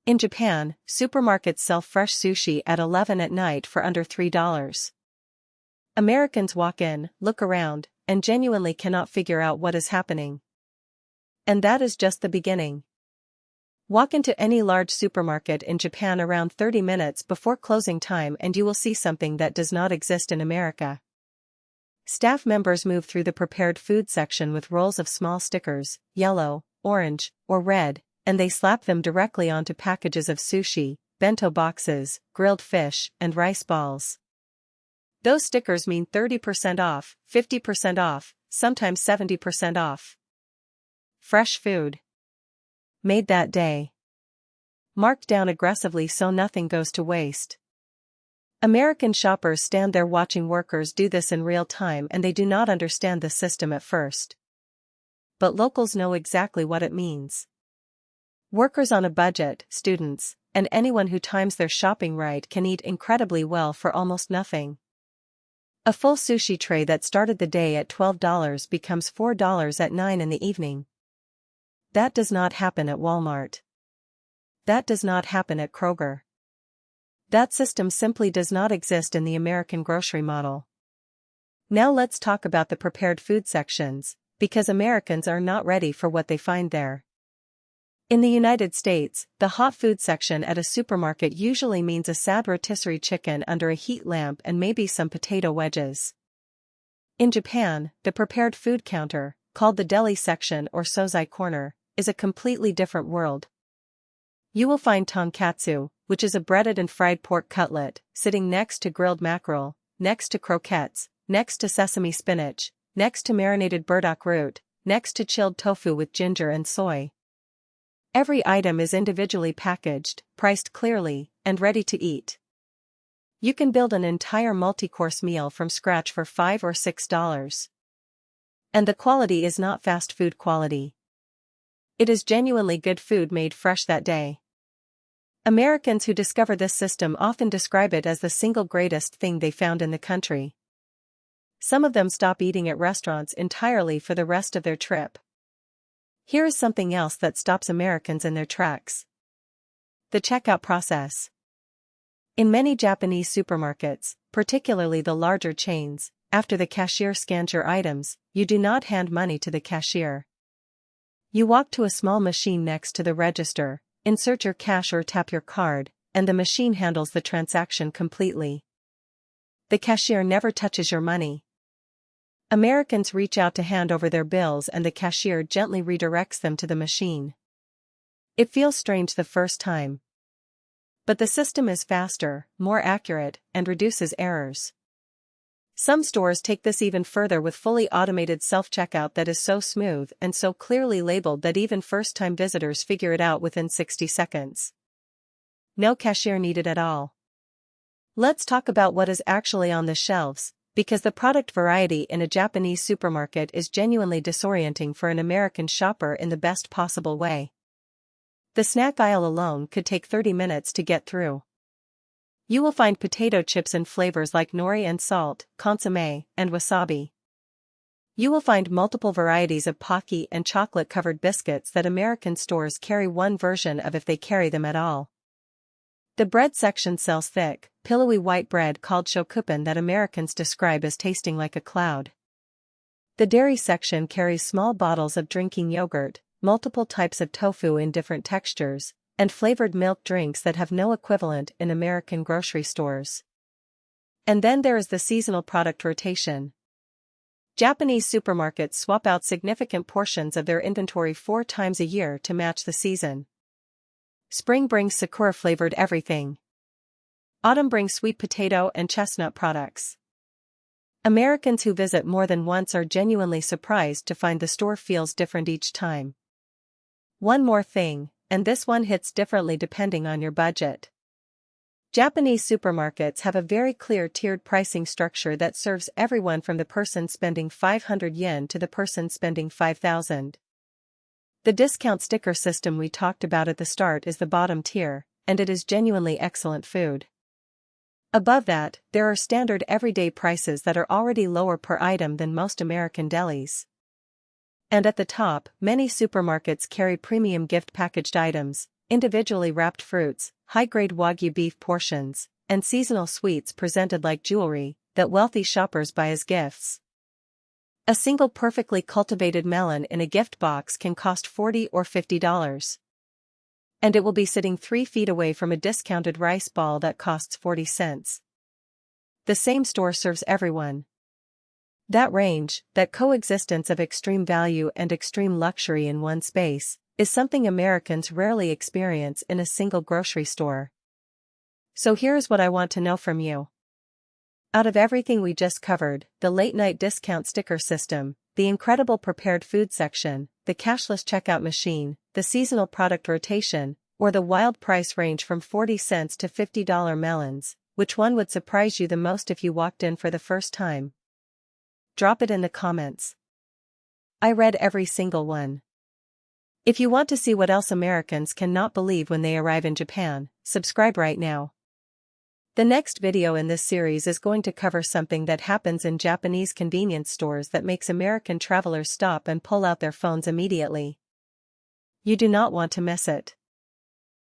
In Japan, supermarkets sell fresh sushi at 11 at night for under $3. Americans walk in, look around, and genuinely cannot figure out what is happening. And that is just the beginning. Walk into any large supermarket in Japan around 30 minutes before closing time and you will see something that does not exist in America. Staff members move through the prepared food section with rolls of small stickers, yellow, orange, or red, and they slap them directly onto packages of sushi, bento boxes, grilled fish, and rice balls. Those stickers mean 30% off, 50% off, sometimes 70% off. Fresh food. Made that day. Marked down aggressively so nothing goes to waste. American shoppers stand there watching workers do this in real time and they do not understand the system at first. But locals know exactly what it means. Workers on a budget, students, and anyone who times their shopping right can eat incredibly well for almost nothing. A full sushi tray that started the day at $12 becomes $4 at 9 in the evening. That does not happen at Walmart. That does not happen at Kroger. That system simply does not exist in the American grocery model. Now let's talk about the prepared food sections, because Americans are not ready for what they find there. In the United States, the hot food section at a supermarket usually means a sad rotisserie chicken under a heat lamp and maybe some potato wedges. In Japan, the prepared food counter, called the deli section or sozai corner, is a completely different world. You will find tonkatsu, which is a breaded and fried pork cutlet, sitting next to grilled mackerel, next to croquettes, next to sesame spinach, next to marinated burdock root, next to chilled tofu with ginger and soy. Every item is individually packaged, priced clearly, and ready to eat. You can build an entire multi-course meal from scratch for $5 or $6. And the quality is not fast food quality. It is genuinely good food made fresh that day. Americans who discover this system often describe it as the single greatest thing they found in the country. Some of them stop eating at restaurants entirely for the rest of their trip. Here is something else that stops Americans in their tracks. The checkout process. In many Japanese supermarkets, particularly the larger chains, after the cashier scans your items, you do not hand money to the cashier. You walk to a small machine next to the register, insert your cash or tap your card, and the machine handles the transaction completely. The cashier never touches your money. Americans reach out to hand over their bills and the cashier gently redirects them to the machine. It feels strange the first time. But the system is faster, more accurate, and reduces errors. Some stores take this even further with fully automated self-checkout that is so smooth and so clearly labeled that even first-time visitors figure it out within 60 seconds. No cashier needed at all. Let's talk about what is actually on the shelves, because the product variety in a Japanese supermarket is genuinely disorienting for an American shopper in the best possible way. The snack aisle alone could take 30 minutes to get through. You will find potato chips in flavors like nori and salt, consommé, and wasabi. You will find multiple varieties of Pocky and chocolate-covered biscuits that American stores carry one version of if they carry them at all. The bread section sells thick, pillowy white bread called shokupan that Americans describe as tasting like a cloud. The dairy section carries small bottles of drinking yogurt, multiple types of tofu in different textures, and flavored milk drinks that have no equivalent in American grocery stores. And then there is the seasonal product rotation. Japanese supermarkets swap out significant portions of their inventory 4 times a year to match the season. Spring brings sakura-flavored everything. Autumn brings sweet potato and chestnut products. Americans who visit more than once are genuinely surprised to find the store feels different each time. One more thing, and this one hits differently depending on your budget. Japanese supermarkets have a very clear tiered pricing structure that serves everyone from the person spending 500 yen to the person spending 5,000. The discount sticker system we talked about at the start is the bottom tier, and it is genuinely excellent food. Above that, there are standard everyday prices that are already lower per item than most American delis. And at the top, many supermarkets carry premium gift packaged items, individually wrapped fruits, high-grade Wagyu beef portions, and seasonal sweets presented like jewelry that wealthy shoppers buy as gifts. A single perfectly cultivated melon in a gift box can cost $40 or $50. And it will be sitting 3 feet away from a discounted rice ball that costs 40 cents. The same store serves everyone. That range, that coexistence of extreme value and extreme luxury in one space, is something Americans rarely experience in a single grocery store. So here's what I want to know from you. Out of everything we just covered, the late-night discount sticker system, the incredible prepared food section, the cashless checkout machine, the seasonal product rotation, or the wild price range from 40 cents to $50 melons, which one would surprise you the most if you walked in for the first time? Drop it in the comments. I read every single one. If you want to see what else Americans cannot believe when they arrive in Japan, subscribe right now. The next video in this series is going to cover something that happens in Japanese convenience stores that makes American travelers stop and pull out their phones immediately. You do not want to miss it.